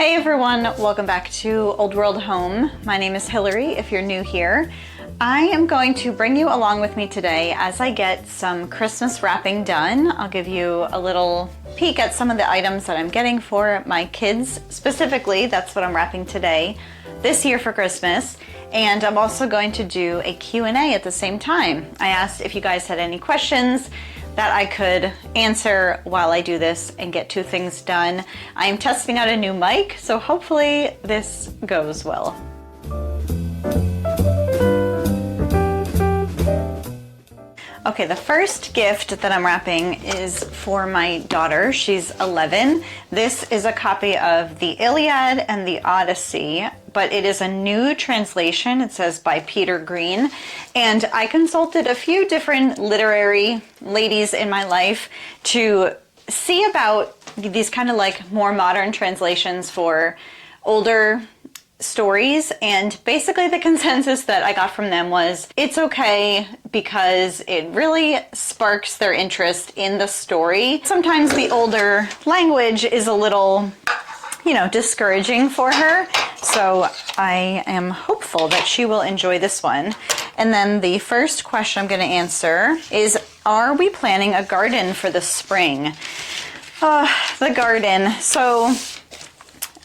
Hey everyone, welcome back to Old World Home. My name is Hillary if you're new here. I am going to bring you along with me today as I get some Christmas wrapping done. I'll give you a little peek at some of the items that I'm getting for my kids specifically. That's what I'm wrapping today, this year for Christmas. And I'm also going to do a Q&A at the same time. I asked if you guys had any questions that I could answer while I do this and get two things done. I am testing out a new mic, so hopefully this goes well. Okay, the first gift that I'm wrapping is for my daughter. She's 11. This is a copy of the Iliad and the Odyssey, but it is a new translation. It says by Peter Green. And I consulted a few different literary ladies in my life to see about these kind of like more modern translations for older stories, and basically the consensus that I got from them was it's okay because it really sparks their interest in the story. Sometimes the older language is a little, discouraging for her, so I am hopeful that she will enjoy this one. And then the first question I'm going to answer is, are we planning a garden for the spring? The garden. So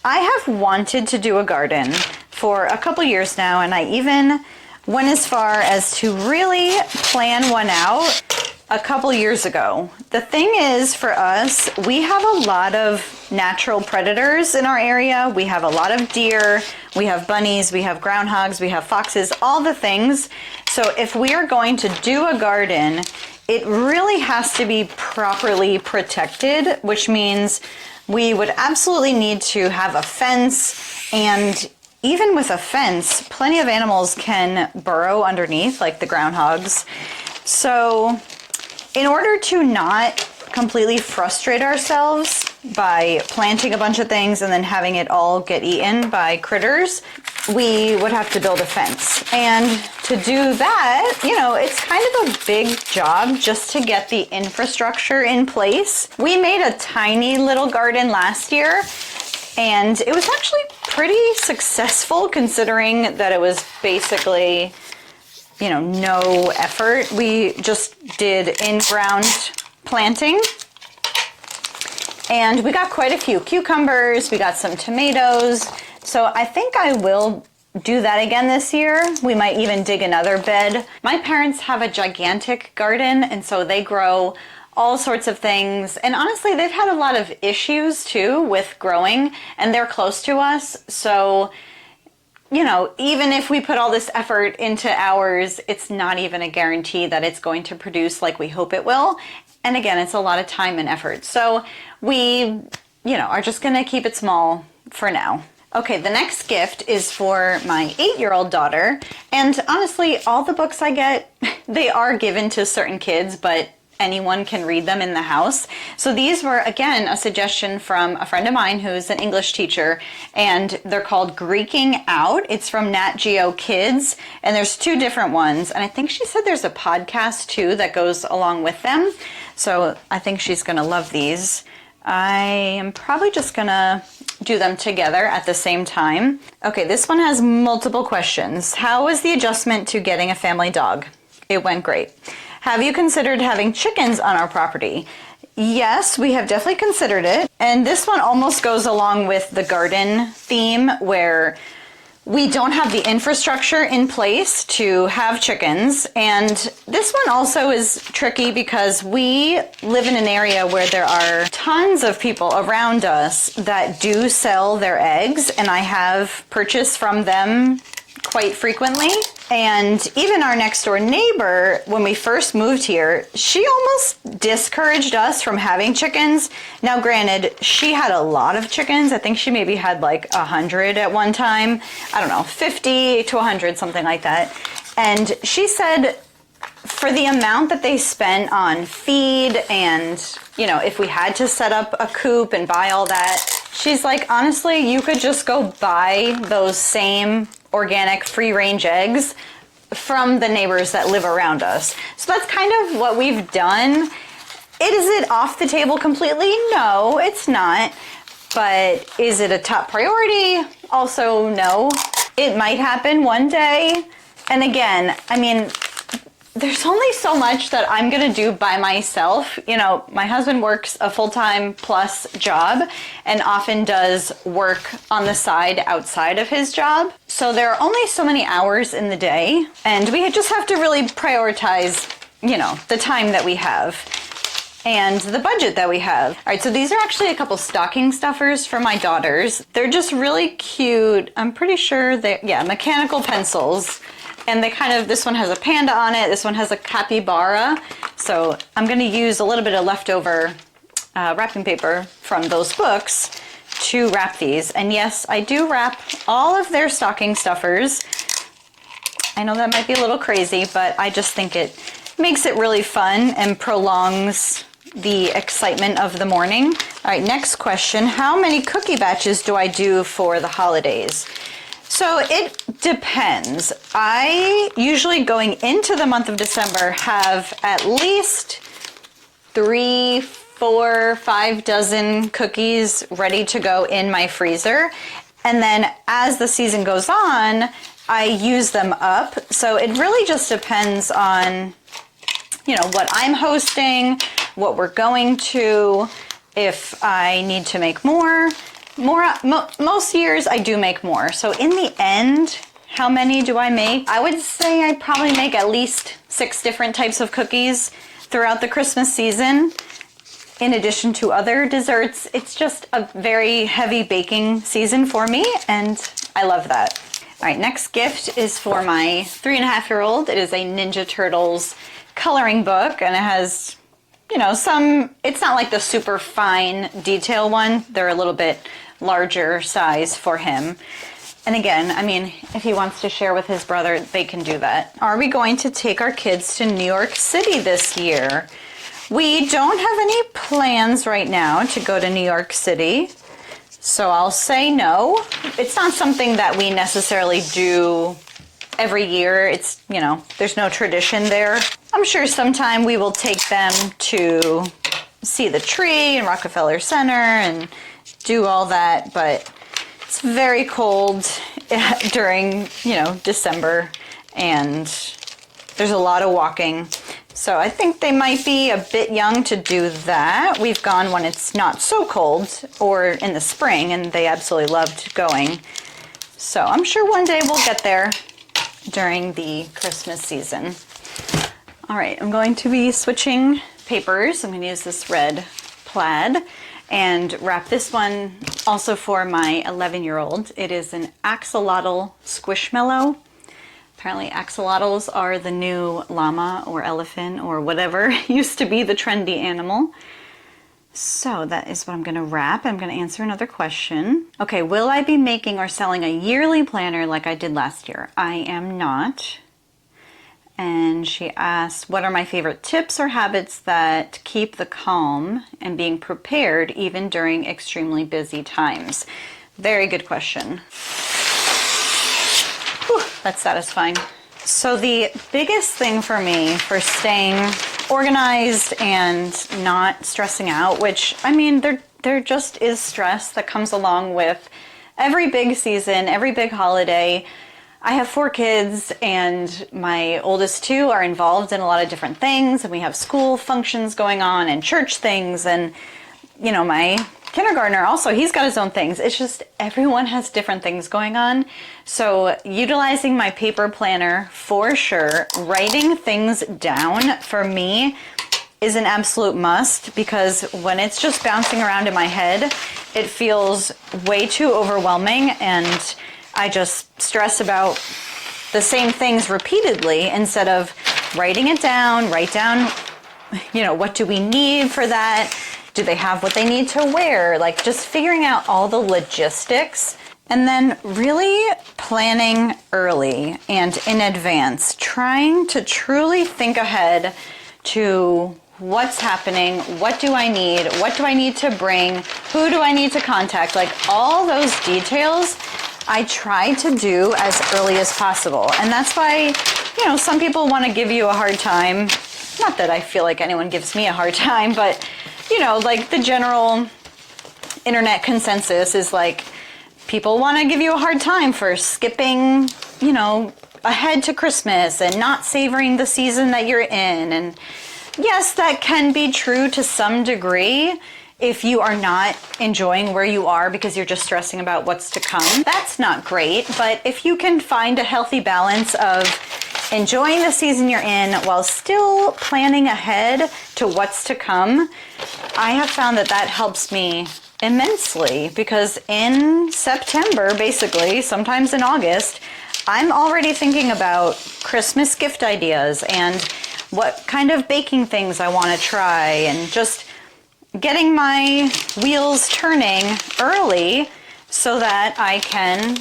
I have wanted to do a garden for a couple years now, and I even went as far as to really plan one out a couple years ago. The thing is, for us, we have a lot of natural predators in our area. We have a lot of deer, we have bunnies, we have groundhogs, we have foxes, all the things. So if we are going to do a garden, it really has to be properly protected, which means we would absolutely need to have a fence, and even with a fence, plenty of animals can burrow underneath, like the groundhogs. So in order to not completely frustrate ourselves by planting a bunch of things and then having it all get eaten by critters, we would have to build a fence. And to do that, it's kind of a big job just to get the infrastructure in place. We made a tiny little garden last year, and it was actually pretty successful considering that it was basically, no effort. We just did in-ground planting, and we got quite a few cucumbers, we got some tomatoes. So I think I will do that again this year. We might even dig another bed. My parents have a gigantic garden, and so they grow all sorts of things. And honestly, they've had a lot of issues too with growing, and they're close to us. So, even if we put all this effort into ours, it's not even a guarantee that it's going to produce like we hope it will. And again, it's a lot of time and effort. So we, are just gonna keep it small for now. Okay, the next gift is for my 8-year-old daughter, and honestly, all the books I get, they are given to certain kids, but anyone can read them in the house. So these were, again, a suggestion from a friend of mine who's an English teacher, and they're called Greeking Out. It's from Nat Geo Kids, and there's two different ones, and I think she said there's a podcast too that goes along with them, so I think she's gonna love these. I am probably just gonna do them together at the same time. Okay, this one has multiple questions. How was the adjustment to getting a family dog? It went great. Have you considered having chickens on our property? Yes, we have definitely considered it. And this one almost goes along with the garden theme, where we don't have the infrastructure in place to have chickens. And this one also is tricky because we live in an area where there are tons of people around us that do sell their eggs, and I have purchased from them quite frequently. And even our next door neighbor, when we first moved here, she almost discouraged us from having chickens. Now granted, she had a lot of chickens. I think she maybe had like 100 at one time. I don't know, 50 to 100, something like that. And she said for the amount that they spent on feed and, if we had to set up a coop and buy all that, she's like, honestly, you could just go buy those same organic free-range eggs from the neighbors that live around us. So that's kind of what we've done. Is it off the table completely? No, it's not. But is it a top priority? Also, no. It might happen one day. And again, I mean, there's only so much that I'm gonna do by myself. You know, my husband works a full-time plus job and often does work on the side outside of his job. So there are only so many hours in the day, and we just have to really prioritize, you know, the time that we have and the budget that we have. All right, so these are actually a couple stocking stuffers for my daughters. They're just really cute. I'm pretty sure yeah, mechanical pencils. And they kind of, this one has a panda on it, this one has a capybara. So I'm gonna use a little bit of leftover wrapping paper from those books to wrap these. And yes, I do wrap all of their stocking stuffers. I know that might be a little crazy, but I just think it makes it really fun and prolongs the excitement of the morning. All right, next question. How many cookie batches do I do for the holidays? So it depends. I usually going into the month of December have at least 3, 4, 5 dozen cookies ready to go in my freezer. And then as the season goes on, I use them up. So it really just depends on, you know, what I'm hosting, what we're going to, if I need to make more. Most years I do make more. So in the end, how many do I make? I would say I probably make at least 6 different types of cookies throughout the Christmas season. In addition to other desserts, it's just a very heavy baking season for me, and I love that. All right, next gift is for my 3.5-year-old. It is a Ninja Turtles coloring book, and it has, you know, it's not like the super fine detail one. They're a little bit larger size for him. And again, I mean, if he wants to share with his brother, they can do that. Are we going to take our kids to New York City this year? We don't have any plans right now to go to New York City, so I'll say no. It's not something that we necessarily do every year. It's, you know, there's no tradition there. I'm sure sometime we will take them to see the tree in Rockefeller Center and do all that, but it's very cold during, you know, December, and there's a lot of walking. So I think they might be a bit young to do that. We've gone when it's not so cold or in the spring, and they absolutely loved going. So I'm sure one day we'll get there during the Christmas season. All right, I'm going to be switching papers. I'm going to use this red plaid and wrap this one also for my 11-year-old. It is an axolotl squishmallow. Apparently axolotls are the new llama or elephant or whatever used to be the trendy animal. So that is what I'm going to wrap. I'm going to answer another question. Okay, will I be making or selling a yearly planner like I did last year? I am not. And she asked, what are my favorite tips or habits that keep the calm and being prepared even during extremely busy times? Very good question. Whew, that's satisfying. So the biggest thing for me for staying organized and not stressing out, which, I mean, there just is stress that comes along with every big season, every big holiday. I have 4 kids, and my oldest 2 are involved in a lot of different things, and we have school functions going on and church things, and, you know, my kindergartner also, he's got his own things. It's just everyone has different things going on. So utilizing my paper planner for sure, writing things down for me is an absolute must, because when it's just bouncing around in my head, it feels way too overwhelming, and I just stress about the same things repeatedly instead of writing it down. Write down, you know, what do we need for that? Do they have what they need to wear? Like, just figuring out all the logistics, and then really planning early and in advance, trying to truly think ahead to what's happening, what do I need to bring, who do I need to contact, like all those details I try to do as early as possible. And that's why, you know, some people want to give you a hard time. Not that I feel like anyone gives me a hard time, but, you know, like the general internet consensus is like, people want to give you a hard time for skipping, you know, ahead to Christmas and not savoring the season that you're in. And yes, that can be true to some degree if you are not enjoying where you are because you're just stressing about what's to come. That's not great, but if you can find a healthy balance of enjoying the season you're in while still planning ahead to what's to come, I have found that that helps me immensely, because in September, basically, sometimes in August, I'm already thinking about Christmas gift ideas and what kind of baking things I want to try, and just getting my wheels turning early so that I can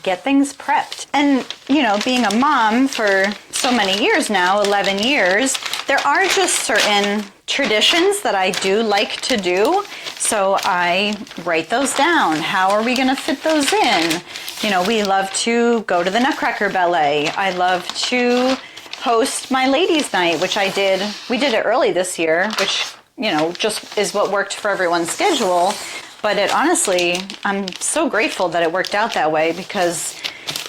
get things prepped. And, you know, being a mom for so many years now, 11 years, there are just certain traditions that I do like to do. So I write those down. How are we going to fit those in? You know, we love to go to the Nutcracker Ballet. I love to host my ladies' night, which I did. We did it early this year, which, you know, just is what worked for everyone's schedule. But it honestly, I'm so grateful that it worked out that way, because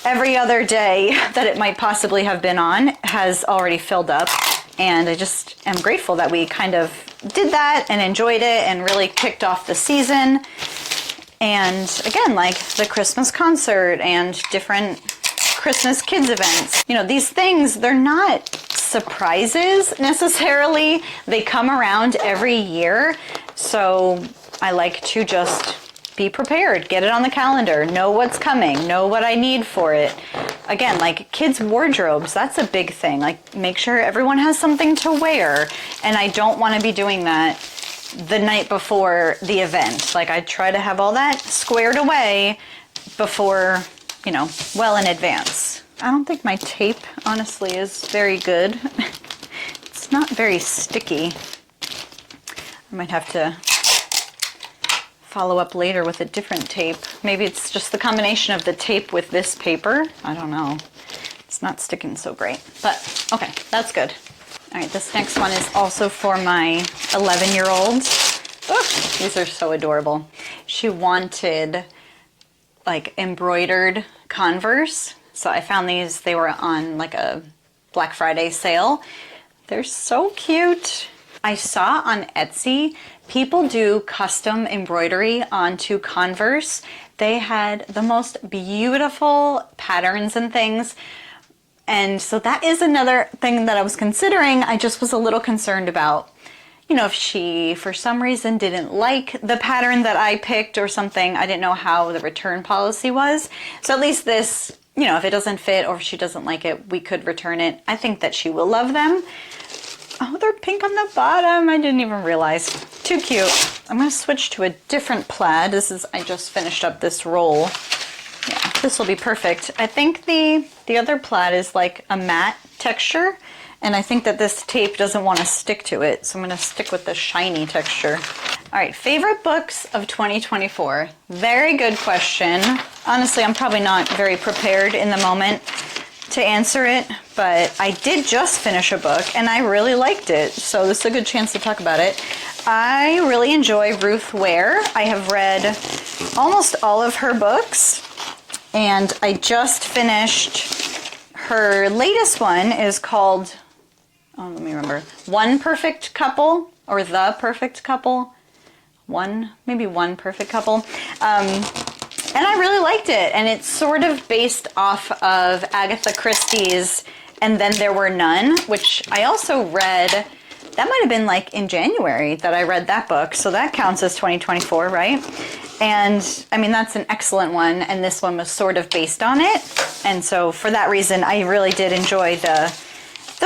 every other day that it might possibly have been on has already filled up. And I just am grateful that we kind of did that and enjoyed it and really kicked off the season. And again, like the Christmas concert and different Christmas kids events. You know, these things, they're not surprises necessarily. They come around every year. So I like to just be prepared, get it on the calendar, know what's coming, know what I need for it. Again, like kids' wardrobes, that's a big thing. Like, make sure everyone has something to wear. And I don't want to be doing that the night before the event. Like, I try to have all that squared away before, you know, well in advance. I don't think my tape, honestly, is very good. It's not very sticky. I might have to follow up later with a different tape. Maybe it's just the combination of the tape with this paper. I don't know. It's not sticking so great, but okay, that's good. All right, this next one is also for my 11-year-old. Oh, these are so adorable. She wanted like embroidered Converse. So I found these, they were on like a Black Friday sale. They're so cute. I saw on Etsy, people do custom embroidery onto Converse. They had the most beautiful patterns and things. And so that is another thing that I was considering. I just was a little concerned about, you know, if she, for some reason, didn't like the pattern that I picked or something. I didn't know how the return policy was. So at least this, you know, if it doesn't fit or if she doesn't like it, we could return it. I think that she will love them. Oh, they're pink on the bottom. I didn't even realize. Too cute. I'm going to switch to a different plaid. I just finished up this roll. Yeah, this will be perfect. I think the other plaid is like a matte texture, and I think that this tape doesn't want to stick to it, so I'm going to stick with the shiny texture. All right, favorite books of 2024. Very good question. Honestly, I'm probably not very prepared in the moment to answer it, but I did just finish a book and I really liked it, so this is a good chance to talk about it. I really enjoy Ruth Ware. I have read almost all of her books, and I just finished her latest one. Is called, oh, let me remember, One Perfect Couple, or The Perfect Couple. Maybe One Perfect Couple. And I really liked it, and it's sort of based off of Agatha Christie's And Then There Were None, which I also read. That might have been like in January that I read that book, so that counts as 2024, right? And I mean, that's an excellent one, and this one was sort of based on it. And so for that reason, I really did enjoy the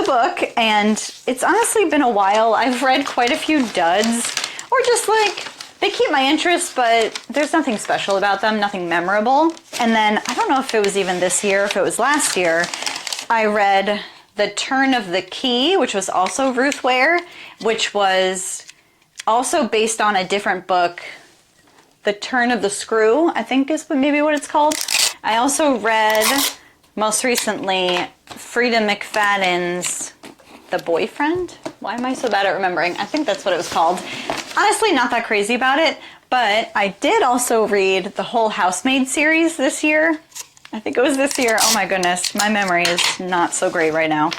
book, and it's honestly been a while. I've read quite a few duds, or just like, they keep my interest, but there's nothing special about them, nothing memorable. And then, I don't know if it was even this year, if it was last year, I read The Turn of the Key, which was also Ruth Ware, which was also based on a different book. The Turn of the Screw, I think is maybe what it's called. I also read, most recently, Frida McFadden's The Boyfriend? Why am I so bad at remembering? I think that's what it was called. Honestly, not that crazy about it, but But I did also read the whole Housemaid series this year. I think it was this year. Oh my goodness, my memory is not so great right now.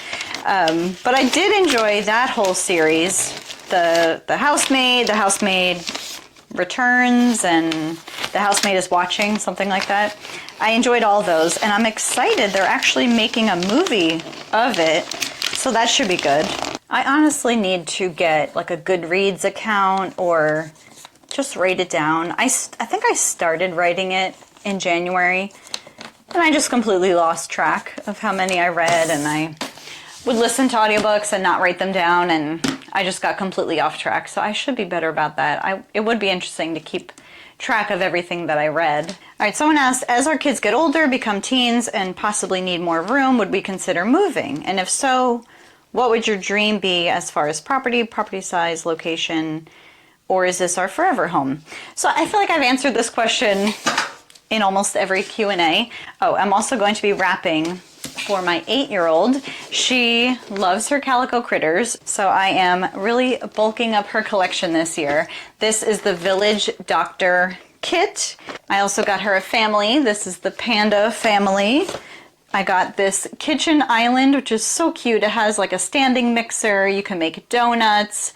But I did enjoy that whole series. The Housemaid Returns, and The Housemaid is Watching, something like that. I enjoyed all those, and I'm excited they're actually making a movie of it, so that should be good. I honestly need to get like a Goodreads account or just write it down. I think I started writing it in January, and I just completely lost track of how many I read, and I would listen to audiobooks and not write them down, and I just got completely off track, so I should be better about that. It would be interesting to keep track of everything that I read. All right, someone asked, as our kids get older, become teens, and possibly need more room, would we consider moving? And if so, what would your dream be as far as property size, location, or is this our forever home? So I feel like I've answered this question in almost every Q&A. Oh, I'm also going to be wrapping for my 8-year-old. She loves her calico critters, so I am really bulking up her collection this year. This is the Village Doctor kit. I also got her a family. This is the Panda family. I got this kitchen island, which is so cute. It has like a standing mixer. You can make donuts.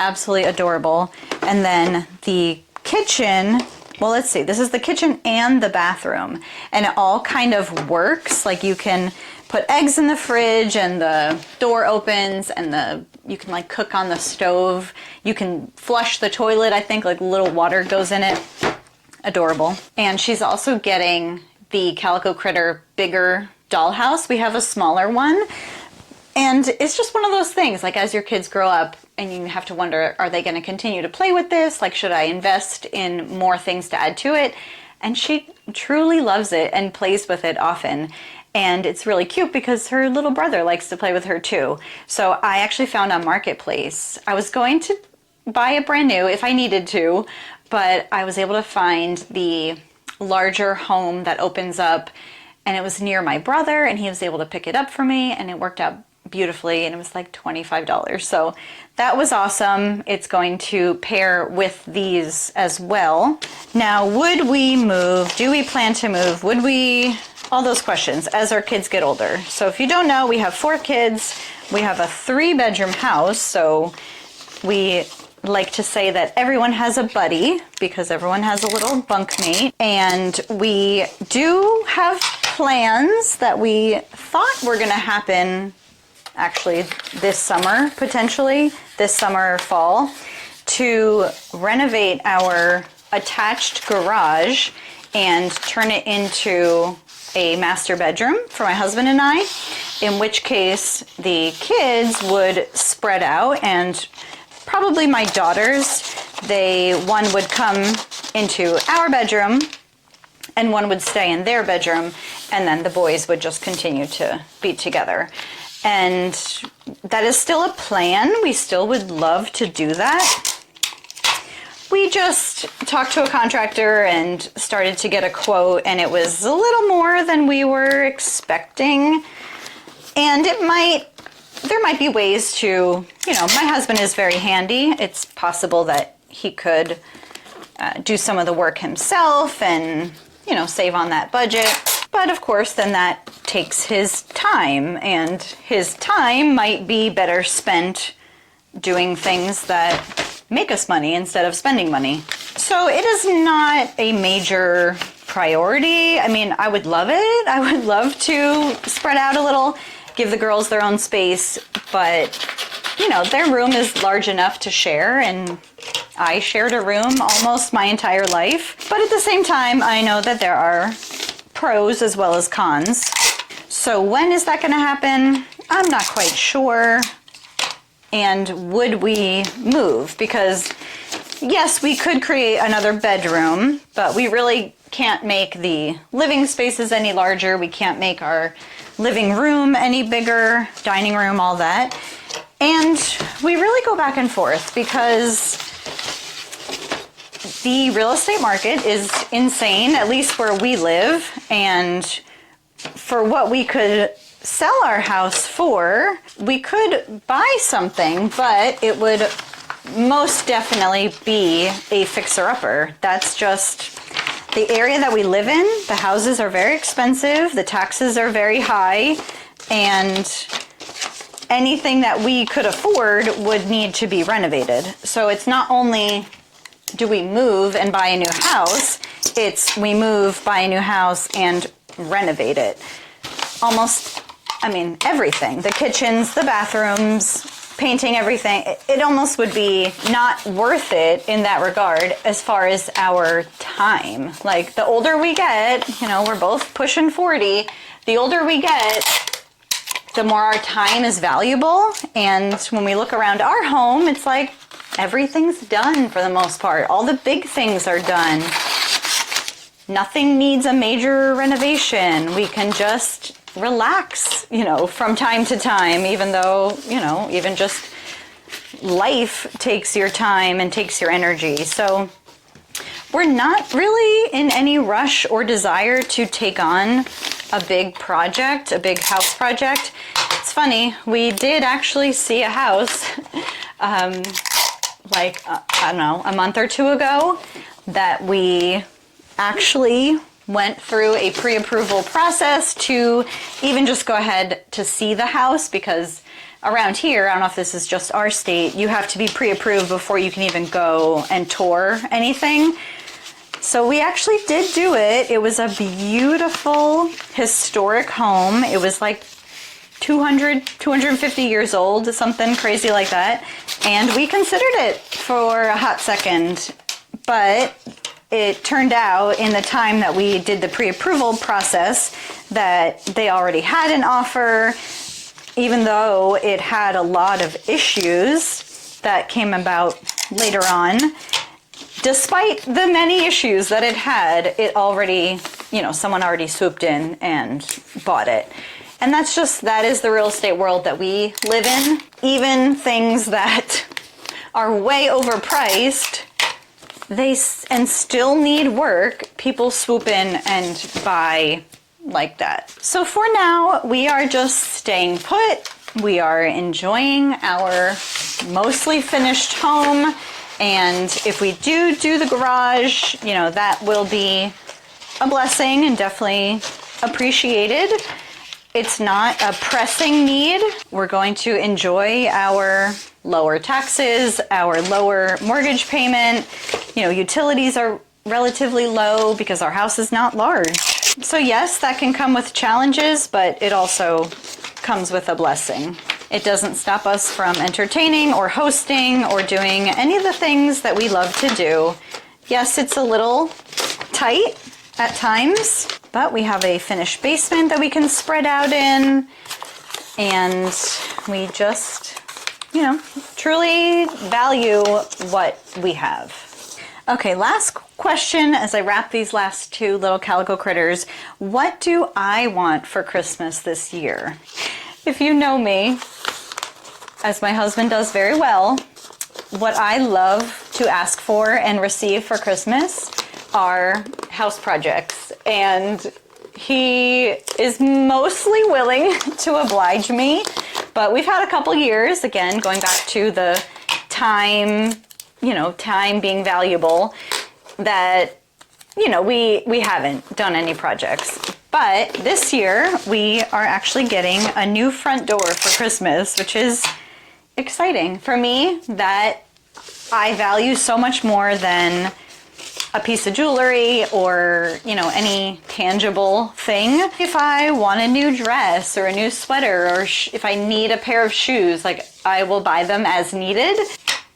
Absolutely adorable. And then the kitchen, well, let's see. This is the kitchen and the bathroom, and it all kind of works. Like you can put eggs in the fridge, and the door opens, and you can like cook on the stove. You can flush the toilet. I think like little water goes in it. Adorable. And she's also getting the Calico Critter bigger dollhouse. We have a smaller one, and it's just one of those things. Like as your kids grow up, and you have to wonder, are they going to continue to play with this? Like, should I invest in more things to add to it? And she truly loves it and plays with it often. And it's really cute because her little brother likes to play with her too. So I actually found on Marketplace, I was going to buy it brand new if I needed to, but I was able to find the larger home that opens up, and it was near my brother, and he was able to pick it up for me, and it worked out beautifully, and it was like $25. So that was awesome. It's going to pair with these as well. Now, would we move? Do we plan to move? Would we? All those questions as our kids get older. So if you don't know, we have 4 kids. We have a 3-bedroom house. So we like to say that everyone has a buddy because everyone has a little bunkmate. And we do have plans that we thought were going to happen actually this summer, potentially this summer or fall, to renovate our attached garage and turn it into a master bedroom for my husband and I, in which case the kids would spread out, and probably my daughters, one would come into our bedroom and one would stay in their bedroom, and then the boys would just continue to be together. And that is still a plan. We still would love to do that. We just talked to a contractor and started to get a quote, and it was a little more than we were expecting. And there might be ways to, my husband is very handy. It's possible that he could do some of the work himself and, save on that budget. But of course, then that takes his time, and his time might be better spent doing things that make us money instead of spending money. So it is not a major priority. I mean, I would love it. I would love to spread out a little, give the girls their own space, but their room is large enough to share, and I shared a room almost my entire life. But at the same time, I know that there are pros as well as cons. So when is that going to happen? I'm not quite sure. And would we move? Because yes, we could create another bedroom, but we really can't make the living spaces any larger. We can't make our living room any bigger, dining room, all that. And we really go back and forth because the real estate market is insane, at least where we live. And for what we could sell our house for, we could buy something, but it would most definitely be a fixer-upper. That's just the area that we live in. The houses are very expensive, the taxes are very high, and anything that we could afford would need to be renovated. So it's not only do we move and buy a new house, it's we move, buy a new house, and renovate it. Almost, I mean, everything. The kitchens, the bathrooms, painting everything. It almost would be not worth it in that regard as far as our time. Like, the older we get, you know, we're both pushing 40, the older we get, the more our time is valuable. And when we look around our home, it's like everything's done for the most part. All the big things are done. Nothing needs a major renovation. We can just relax, you know, from time to time, even though, you know, even just life takes your time and takes your energy. So we're not really in any rush or desire to take on a big project, a big house project. It's funny, we did actually see a house I don't know, a month or two ago that we actually went through a pre-approval process to even just go ahead to see the house, because around here, I don't know if this is just our state, you have to be pre-approved before you can even go and tour anything. So we actually did do it. It was a beautiful historic home. It was like 250 years old, something crazy like that. And we considered it for a hot second, but it turned out in the time that we did the pre-approval process that they already had an offer, even though it had a lot of issues that came about later on. Despite the many issues that it had, it already, you know, someone already swooped in and bought it. And that is the real estate world that we live in. Even things that are way overpriced, and still need work, people swoop in and buy like that. So for now, we are just staying put. We are enjoying our mostly finished home. And if we do the garage, you know, that will be a blessing and definitely appreciated. It's not a pressing need. We're going to enjoy our lower taxes, our lower mortgage payment. You know, utilities are relatively low because our house is not large. So yes, that can come with challenges, but it also comes with a blessing. It doesn't stop us from entertaining or hosting or doing any of the things that we love to do. Yes, it's a little tight at times, but we have a finished basement that we can spread out in, and we just, you know, truly value what we have. Okay, last question as I wrap these last two little calico critters. What do I want for Christmas this year? If you know me, as my husband does very well, what I love to ask for and receive for Christmas are house projects. And he is mostly willing to oblige me, but we've had a couple years, again, going back to the time, you know, time being valuable, that, you know, we haven't done any projects. But this year, we are actually getting a new front door for Christmas, which is exciting. For me, that I value so much more than a piece of jewelry or, you know, any tangible thing. If I want a new dress or a new sweater, or if I need a pair of shoes, like, I will buy them as needed.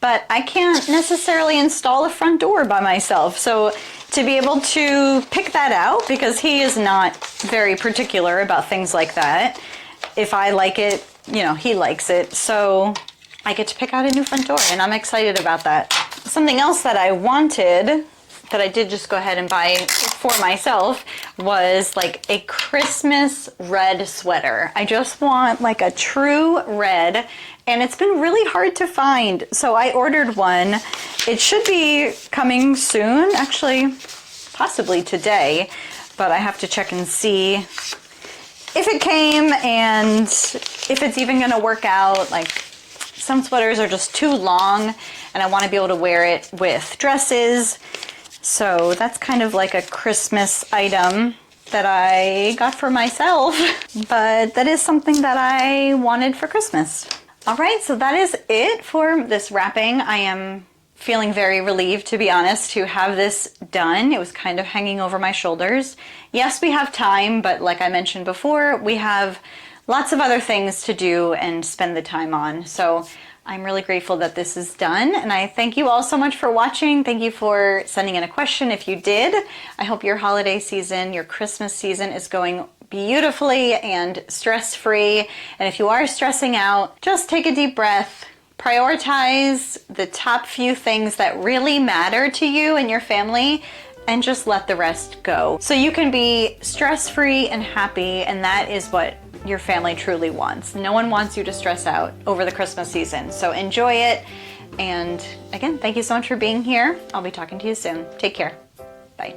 But I can't necessarily install a front door by myself. So to be able to pick that out, because he is not very particular about things like that. If I like it, you know, he likes it. So I get to pick out a new front door, and I'm excited about that. Something else that I wanted, that I did just go ahead and buy for myself, was like a Christmas red sweater. I just want like a true red, and it's been really hard to find. So I ordered one. It should be coming soon, actually, possibly today, but I have to check and see if it came and if it's even gonna work out. Like, Some sweaters are just too long and I want to be able to wear it with dresses. So that's kind of like a Christmas item that I got for myself, but that is something that I wanted for Christmas. All right, so that is it for this wrapping. I am feeling very relieved, to be honest, to have this done. It was kind of hanging over my shoulders. Yes, we have time, but like I mentioned before, we have lots of other things to do and spend the time on. So I'm really grateful that this is done, and I thank you all so much for watching. Thank you for sending in a question if you did. I hope your holiday season, your Christmas season is going beautifully and stress-free. And if you are stressing out, just take a deep breath. Prioritize the top few things that really matter to you and your family, and just let the rest go. So you can be stress-free and happy, and that is what your family truly wants. No one wants you to stress out over the Christmas season. So enjoy it. And again, thank you so much for being here. I'll be talking to you soon. Take care. Bye.